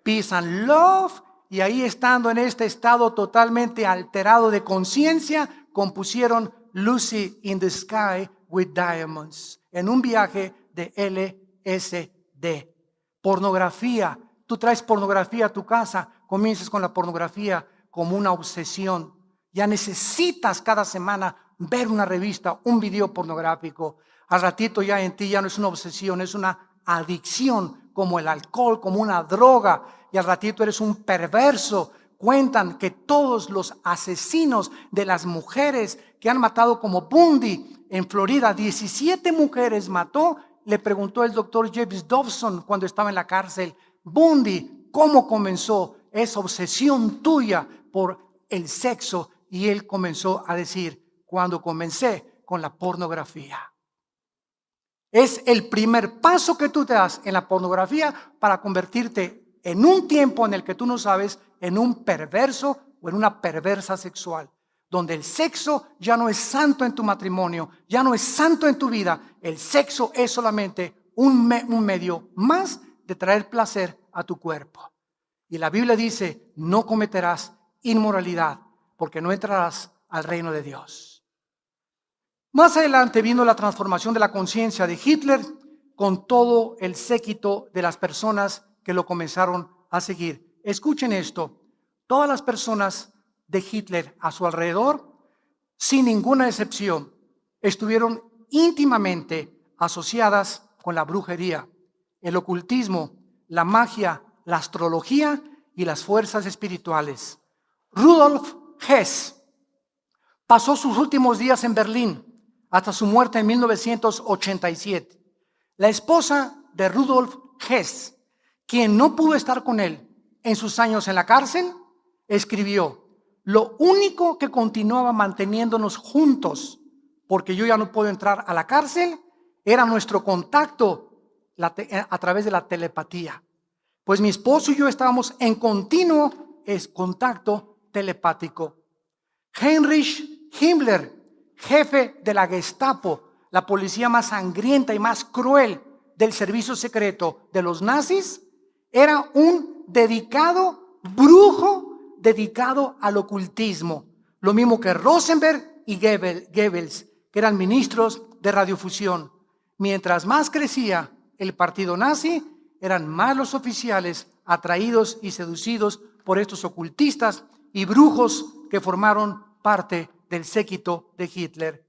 peace and love. Y ahí estando en este estado totalmente alterado de conciencia, compusieron Lucy in the Sky with Diamonds en un viaje de LSD. Pornografía. Tú traes pornografía a tu casa, comienzas con la pornografía como una obsesión. Ya necesitas cada semana ver una revista, un video pornográfico. Al ratito ya en ti ya no es una obsesión, es una adicción, como el alcohol, como una droga. Y al ratito eres un perverso. Cuentan que todos los asesinos de las mujeres que han matado, como Bundy en Florida, 17 mujeres mató. Le preguntó el doctor James Dobson cuando estaba en la cárcel: Bundy, ¿cómo comenzó esa obsesión tuya por el sexo? Y él comenzó a decir: cuando comencé con la pornografía. Es el primer paso que tú te das en la pornografía para convertirte en un tiempo en el que tú no sabes en un perverso o en una perversa sexual, donde el sexo ya no es santo en tu matrimonio, ya no es santo en tu vida. El sexo es solamente un medio más de traer placer a tu cuerpo. Y la Biblia dice: no cometerás inmoralidad, porque no entrarás al reino de Dios. Más adelante vino la transformación de la conciencia de Hitler con todo el séquito de las personas que lo comenzaron a seguir. Escuchen esto: todas las personas de Hitler a su alrededor, sin ninguna excepción, estuvieron íntimamente asociadas con la brujería, el ocultismo, la magia, la astrología y las fuerzas espirituales. Rudolf Hess pasó sus últimos días en Berlín hasta su muerte en 1987. La esposa de Rudolf Hess, quien no pudo estar con él en sus años en la cárcel, escribió: lo único que continuaba manteniéndonos juntos, porque yo ya no puedo entrar a la cárcel, era nuestro contacto a través de la telepatía. Pues mi esposo y yo estábamos en continuo contacto telepático. Heinrich Himmler, jefe de la Gestapo, la policía más sangrienta y más cruel del servicio secreto de los nazis, era un dedicado brujo, dedicado al ocultismo. Lo mismo que Rosenberg y Goebbels, que eran ministros de radiofusión. Mientras más crecía el partido nazi, eran más los oficiales atraídos y seducidos por estos ocultistas y brujos que formaron parte del séquito de Hitler.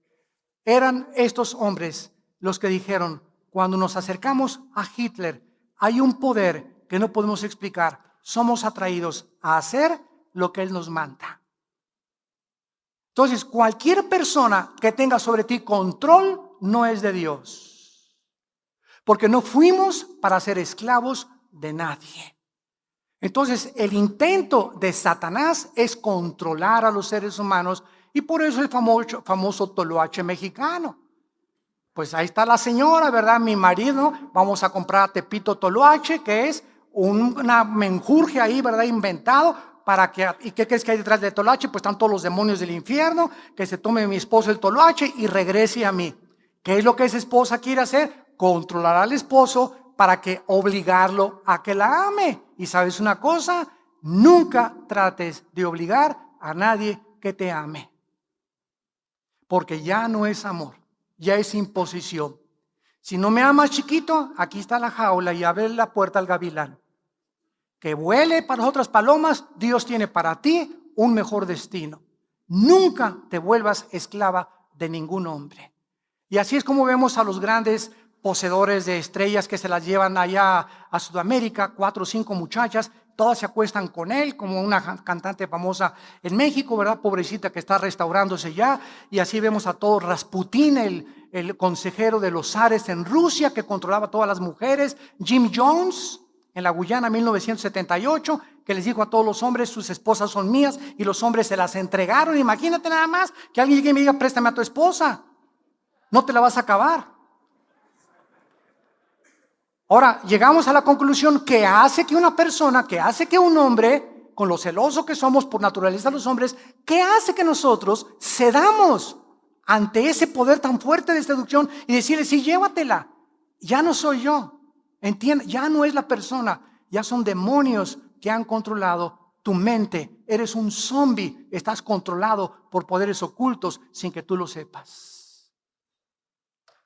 Eran estos hombres los que dijeron: cuando nos acercamos a Hitler, hay un poder que no podemos explicar. Somos atraídos a hacer lo que él nos manda. Entonces, cualquier persona que tenga sobre ti control no es de Dios, porque no fuimos para ser esclavos de nadie. Entonces, el intento de Satanás es controlar a los seres humanos, y por eso el famoso toloache mexicano. Pues ahí está la señora, ¿verdad? Mi marido, vamos a comprar a Tepito toloache, que es una menjurje ahí, ¿verdad? Inventado para que, ¿y qué crees que hay detrás de toloache? Pues están todos los demonios del infierno, que se tome mi esposo el toloache y regrese a mí. ¿Qué es lo que esa esposa quiere hacer? Controlar al esposo para que obligarlo a que la ame. Y ¿sabes una cosa? Nunca trates de obligar a nadie que te ame, porque ya no es amor, ya es imposición. Si no me amas, chiquito, aquí está la jaula y abre la puerta al gavilán. Que vuele para las otras palomas, Dios tiene para ti un mejor destino. Nunca te vuelvas esclava de ningún hombre. Y así es como vemos a los grandes poseedores de estrellas que se las llevan allá a Sudamérica, 4 o 5 muchachas, todas se acuestan con él, como una cantante famosa en México, ¿verdad? Pobrecita, que está restaurándose ya. Y así vemos a todo Rasputín, el consejero de los zares en Rusia, que controlaba a todas las mujeres. Jim Jones, en la Guyana, 1978, que les dijo a todos los hombres: sus esposas son mías, y los hombres se las entregaron. Imagínate nada más que alguien llegue y me diga: préstame a tu esposa, no te la vas a acabar. Ahora, llegamos a la conclusión: que hace que una persona, que hace que un hombre, con lo celoso que somos por naturaleza los hombres, ¿qué hace que nosotros cedamos ante ese poder tan fuerte de seducción y decirle: sí, llévatela? Ya no soy yo, entiende, ya no es la persona, ya son demonios que han controlado tu mente. Eres un zombie. Estás controlado por poderes ocultos sin que tú lo sepas.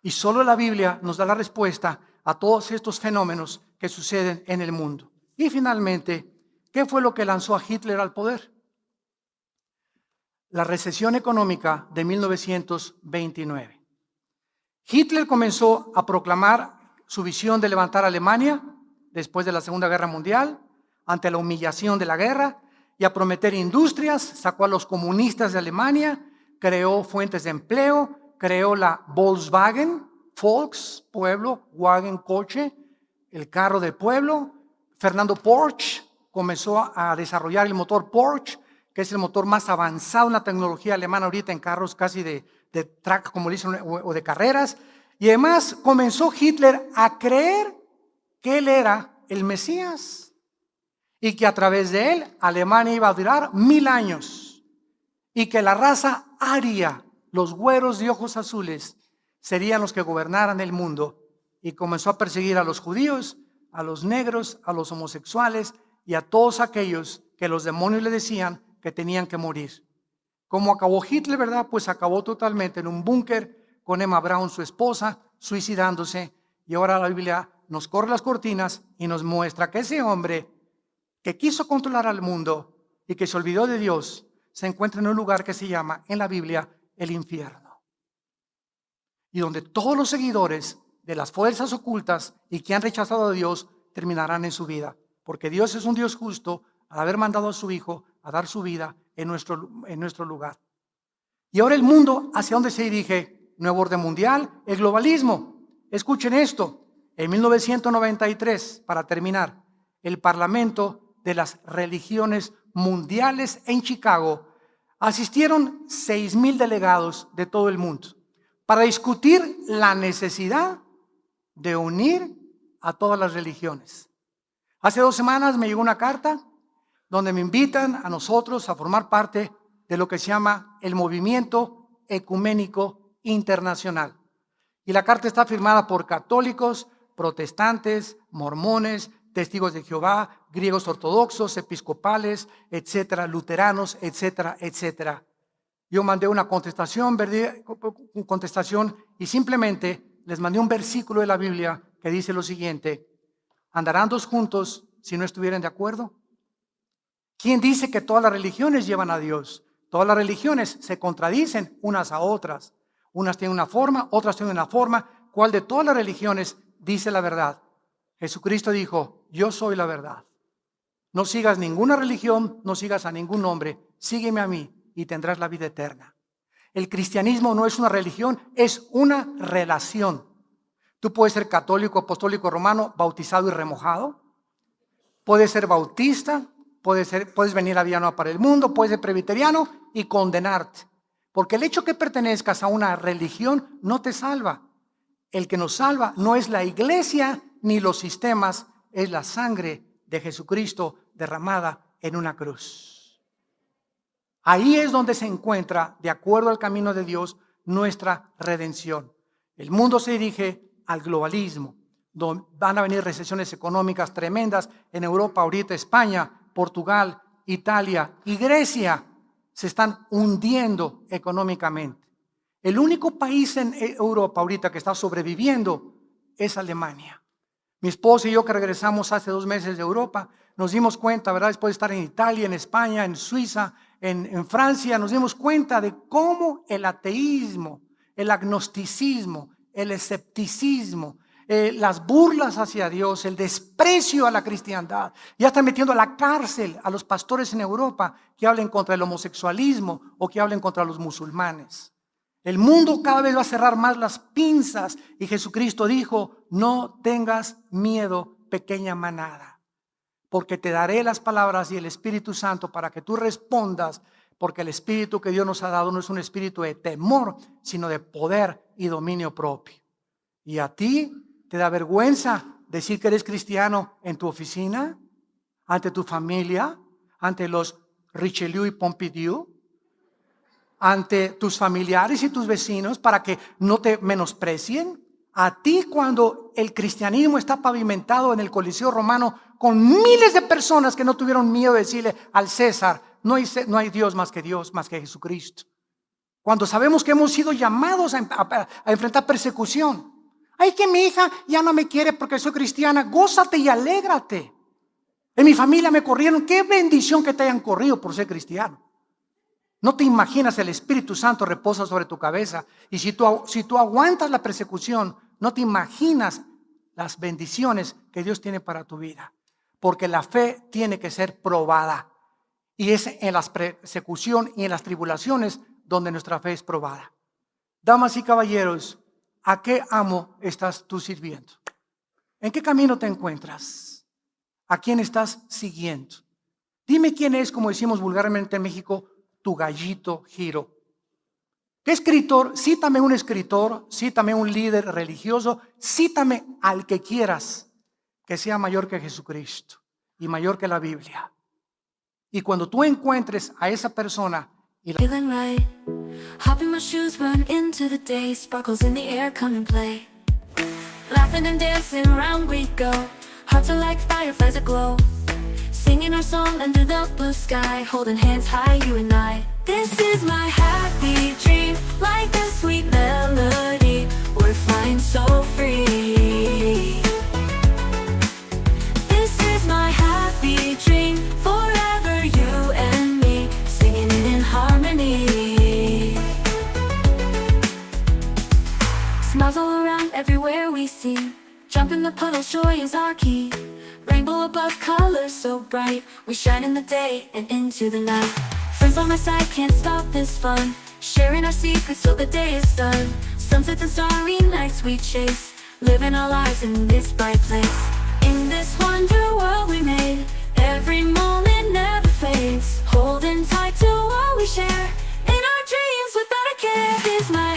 Y solo la Biblia nos da la respuesta a todos estos fenómenos que suceden en el mundo. Y finalmente, ¿qué fue lo que lanzó a Hitler al poder? La recesión económica de 1929. Hitler comenzó a proclamar su visión de levantar a Alemania después de la Segunda Guerra Mundial, ante la humillación de la guerra, y a prometer industrias. Sacó a los comunistas de Alemania, creó fuentes de empleo, creó la Volkswagen, Volks, pueblo, Wagen, coche, el carro del pueblo. Fernando Porsche comenzó a desarrollar el motor Porsche, que es el motor más avanzado en la tecnología alemana ahorita en carros casi de track, como dicen, o de carreras. Y además comenzó Hitler a creer que él era el Mesías y que a través de él Alemania iba a durar 1000 años y que la raza aria, los güeros de ojos azules, serían los que gobernaran el mundo. Y comenzó a perseguir a los judíos, a los negros, a los homosexuales y a todos aquellos que los demonios le decían que tenían que morir. ¿Cómo acabó Hitler, verdad? Pues acabó totalmente en un búnker con Emma Braun, su esposa, suicidándose. Y ahora la Biblia nos corre las cortinas y nos muestra que ese hombre que quiso controlar al mundo y que se olvidó de Dios, se encuentra en un lugar que se llama en la Biblia el infierno. Y donde todos los seguidores de las fuerzas ocultas y que han rechazado a Dios terminarán en su vida. Porque Dios es un Dios justo al haber mandado a su Hijo a dar su vida en nuestro lugar. Y ahora el mundo, ¿hacia dónde se dirige? Nuevo orden mundial, el globalismo. Escuchen esto. En 1993, para terminar, el Parlamento de las Religiones Mundiales en Chicago asistieron 6,000 delegados de todo el mundo para discutir la necesidad de unir a todas las religiones. Hace 2 semanas me llegó una carta donde me invitan a nosotros a formar parte de lo que se llama el Movimiento Ecuménico Internacional. Y la carta está firmada por católicos, protestantes, mormones, testigos de Jehová, griegos ortodoxos, episcopales, etcétera, luteranos, etcétera, etcétera. Yo mandé una contestación y simplemente les mandé un versículo de la Biblia que dice lo siguiente: ¿andarán dos juntos si no estuvieran de acuerdo? ¿Quién dice que todas las religiones llevan a Dios? Todas las religiones se contradicen unas a otras. Unas tienen una forma, otras tienen una forma. ¿Cuál de todas las religiones dice la verdad? Jesucristo dijo: yo soy la verdad. No sigas ninguna religión, no sigas a ningún hombre. Sígueme a mí y tendrás la vida eterna. El cristianismo no es una religión, es una relación. Tú puedes ser católico, apostólico, romano, bautizado y remojado. Puedes ser bautista. Puedes venir a Villanueva para el Mundo, puedes ser presbiteriano y condenarte. Porque el hecho que pertenezcas a una religión no te salva. El que nos salva no es la iglesia ni los sistemas, es la sangre de Jesucristo derramada en una cruz. Ahí es donde se encuentra, de acuerdo al camino de Dios, nuestra redención. El mundo se dirige al globalismo, donde van a venir recesiones económicas tremendas en Europa, ahorita España, Portugal, Italia y Grecia se están hundiendo económicamente. El único país en Europa ahorita que está sobreviviendo es Alemania. Mi esposa y yo, que regresamos hace 2 meses de Europa, nos dimos cuenta, ¿verdad? Después de estar en Italia, en España, en Suiza, en Francia, nos dimos cuenta de cómo el ateísmo, el agnosticismo, el escepticismo, las burlas hacia Dios, el desprecio a la cristiandad. Ya están metiendo a la cárcel a los pastores en Europa que hablen contra el homosexualismo o que hablen contra los musulmanes. El mundo cada vez va a cerrar más las pinzas y Jesucristo dijo: no tengas miedo, pequeña manada, porque te daré las palabras y el Espíritu Santo para que tú respondas, porque el espíritu que Dios nos ha dado no es un espíritu de temor, sino de poder y dominio propio. Y a ti ¿te da vergüenza decir que eres cristiano en tu oficina, ante tu familia, ante los Richelieu y Pompidou, ante tus familiares y tus vecinos para que no te menosprecien? A ti, cuando el cristianismo está pavimentado en el Coliseo Romano con miles de personas que no tuvieron miedo de decirle al César, no hay Dios, más que Jesucristo. Cuando sabemos que hemos sido llamados a enfrentar persecución. Ay, que mi hija ya no me quiere porque soy cristiana. Gózate y alégrate. En mi familia me corrieron. Qué bendición que te hayan corrido por ser cristiano. No te imaginas, el Espíritu Santo reposa sobre tu cabeza. Y si tú aguantas la persecución, no te imaginas las bendiciones que Dios tiene para tu vida. Porque la fe tiene que ser probada. Y es en la persecución y en las tribulaciones donde nuestra fe es probada. Damas y caballeros, ¿a qué amo estás tú sirviendo? ¿En qué camino te encuentras? ¿A quién estás siguiendo? Dime quién es, como decimos vulgarmente en México, tu gallito giro. ¿Qué escritor? Cítame un escritor, cítame un líder religioso, cítame al que quieras que sea mayor que Jesucristo y mayor que la Biblia. Y cuando tú encuentres a esa persona y la... Feeling right, hop in my shoes, run into the day, sparkles in the air, come and play. Laughing and dancing around we go, hearts are like fireflies aglow. Singing our song under the blue sky, holding hands high, you and I. This is my happy dream, like a sweet melody. We're flying so free. This is my happy dream, forever you and me, singing it in harmony. Smiles all around, everywhere we see. Jump in the puddles, joy is our key. Rainbow above, colors so bright. We shine in the day and into the night. Friends on my side, can't stop this fun. Sharing our secrets till the day is done. Sunsets and starry nights we chase, living our lives in this bright place. In this wonder world we made, every moment never fades. Holding tight to what we share, in our dreams without a care. Is my